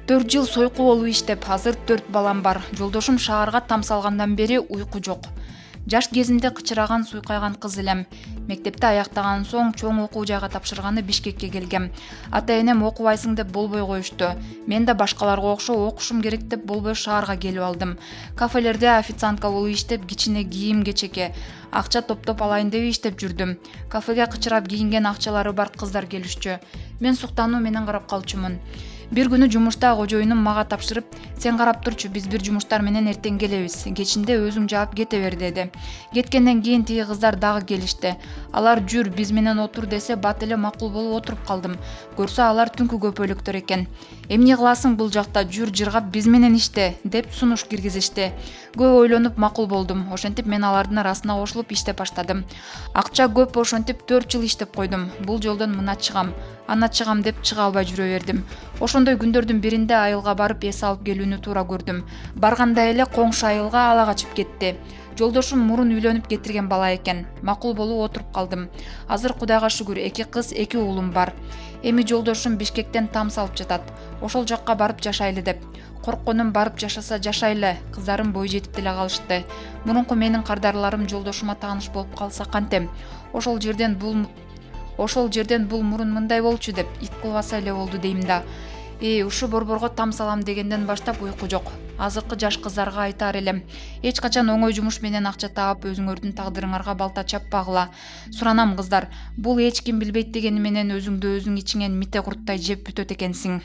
4 жыл сойку болуп иштеп, азыр 4 балам бар. Жолдошум шаарга там салгандан бери уйку жок. Жаш кезимде кычыраган, суйкайган кыз элем. Мектепти аяктаган соң чоң окуу жайга тапшырганы Бишкекке келгем. Ата-энем окубайсың деп болбой коюшту. Мен да башкаларга окшоп окушум керек деп болбой шаарга келип алдым. Кафелерде официантка болуп иштеп, кичине кийим-кечекке акча топтоп алайын деп иштеп жүрдүм. Кафеге кычырап кийинген акчалары бар кыздар келишчү. Мен суктануу менен карап калчумун. Бир күнү жумушта кожоюнум мага тапшырып, сен карап турчу, биз бир жумуштар менен эртең келебиз. Кечинде өзүң жаап кете бер деди. Кеткенден кийин тиги кыздар дагы келишти. Алар жүр, биз менен отур десе, бат эле макул болуп отуруп калдым. Көрсө алар түнкү көпөлөктөр экен. Эмне кыласың бул жакта, жүр жыргап биз менен иште деп сунуш киргизишти. Көп ойлонуп макул болдум. Ошентип мен алардын арасына кошулуп иштеп баштадым. Акча көп, ошентип 4 жыл иштеп койдум. Бул жолдон мына чыгам. Ана чыгам деп чыга албай жүрө бердим. Ошондой күндөрдүн биринде айылга барып эс алып келүүнү туура көрдүм. Барганда эле коңшу айылга ала качып кетти. Жолдошум мурун үйлөнүп кетирген бала экен. Макул болуп отуруп калдым. Азыр Кудайга шүгүр 2 кыз, 2 уулум бар. Эми жолдошум Бишкектен там салып жатат. Ошол жакка барып жашайлы деп. Коркконум барып жашаса жашайлы. Кыздарым бой жетип деле калышты. Мурунку менин кардарларым жолдошума тааныш болуп калса кантем? Ошол жерден бул мурун мындай болчу деп ит кылбаса эле болду дейм да. Ушу борборго там салам дегенден баштап уйку жок. Азыркы жаш кыздарга айтар элем: эч качан оңой жумуш менен акча таап өзүңөрдүн тагдырыңарга балта чаппагыла. Суранам кыздар, бул эч ким билбейт дегени менен өзүңдү өзүң ичиңен мите курттай жеп бүтөт экенсиң.